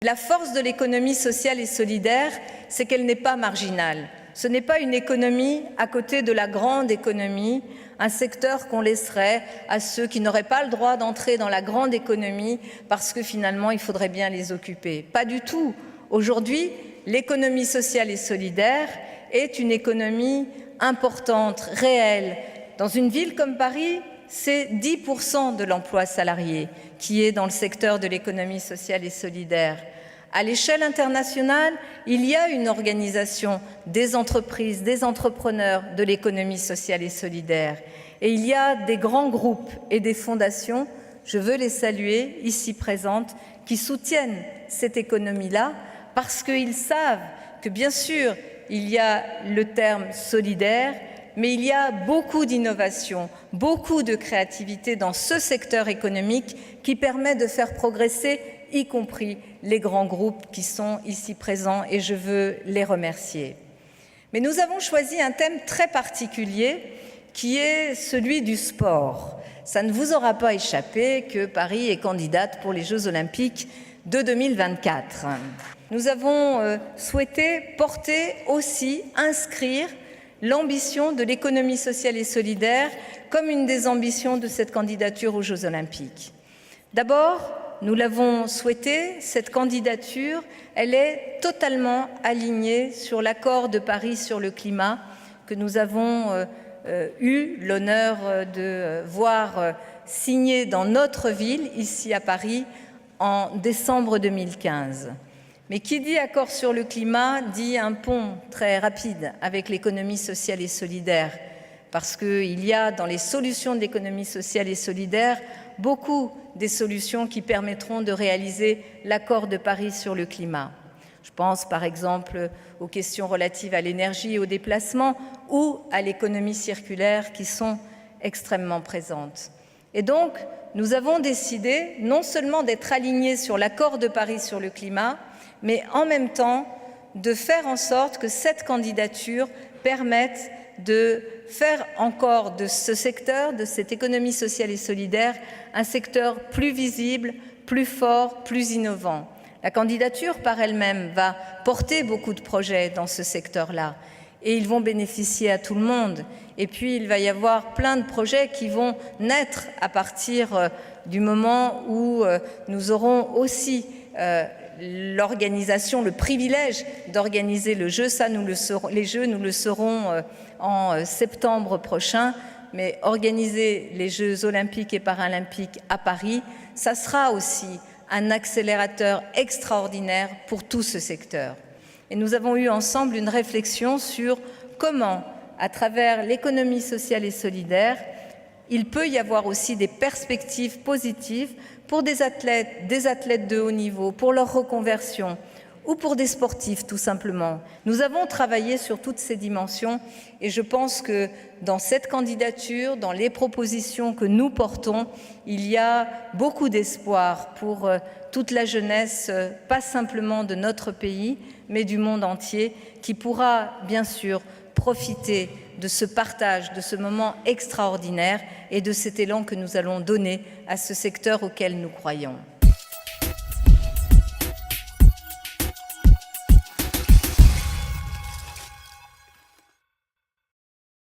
La force de l'économie sociale et solidaire, c'est qu'elle n'est pas marginale. Ce n'est pas une économie à côté de la grande économie, un secteur qu'on laisserait à ceux qui n'auraient pas le droit d'entrer dans la grande économie parce que finalement il faudrait bien les occuper. Pas du tout. Aujourd'hui, l'économie sociale et solidaire est une économie importante, réelle. Dans une ville comme Paris, c'est 10% de l'emploi salarié qui est dans le secteur de l'économie sociale et solidaire. À l'échelle internationale, il y a une organisation des entreprises, des entrepreneurs de l'économie sociale et solidaire. Et il y a des grands groupes et des fondations, je veux les saluer ici présentes, qui soutiennent cette économie-là parce qu'ils savent que bien sûr, il y a le terme solidaire, mais il y a beaucoup d'innovation, beaucoup de créativité dans ce secteur économique qui permet de faire progresser y compris les grands groupes qui sont ici présents et je veux les remercier. Mais nous avons choisi un thème très particulier qui est celui du sport. Ça ne vous aura pas échappé que Paris est candidate pour les Jeux Olympiques de 2024. Nous avons souhaité porter aussi, inscrire l'ambition de l'économie sociale et solidaire comme une des ambitions de cette candidature aux Jeux Olympiques. D'abord, nous l'avons souhaité, cette candidature, elle est totalement alignée sur l'accord de Paris sur le climat que nous avons eu l'honneur de voir signé dans notre ville, ici à Paris, en décembre 2015. Mais qui dit accord sur le climat dit un pont très rapide avec l'économie sociale et solidaire, parce qu'il y a dans les solutions de l'économie sociale et solidaire beaucoup des solutions qui permettront de réaliser l'accord de Paris sur le climat. Je pense par exemple aux questions relatives à l'énergie et au déplacement ou à l'économie circulaire qui sont extrêmement présentes. Et donc, nous avons décidé non seulement d'être alignés sur l'accord de Paris sur le climat, mais en même temps de faire en sorte que cette candidature permette de faire encore de ce secteur, de cette économie sociale et solidaire, un secteur plus visible, plus fort, plus innovant. La candidature par elle-même va porter beaucoup de projets dans ce secteur-là et ils vont bénéficier à tout le monde. Et puis il va y avoir plein de projets qui vont naître à partir du moment où nous aurons aussi l'organisation, le privilège d'organiser le jeu, ça nous le saurons, les Jeux, nous le saurons en septembre prochain, mais organiser les Jeux olympiques et paralympiques à Paris, ça sera aussi un accélérateur extraordinaire pour tout ce secteur. Et nous avons eu ensemble une réflexion sur comment, à travers l'économie sociale et solidaire, il peut y avoir aussi des perspectives positives pour des athlètes de haut niveau, pour leur reconversion ou pour des sportifs tout simplement. Nous avons travaillé sur toutes ces dimensions et je pense que dans cette candidature, dans les propositions que nous portons, il y a beaucoup d'espoir pour toute la jeunesse, pas simplement de notre pays, mais du monde entier, qui pourra bien sûr profiter de ce partage, de ce moment extraordinaire et de cet élan que nous allons donner à ce secteur auquel nous croyons.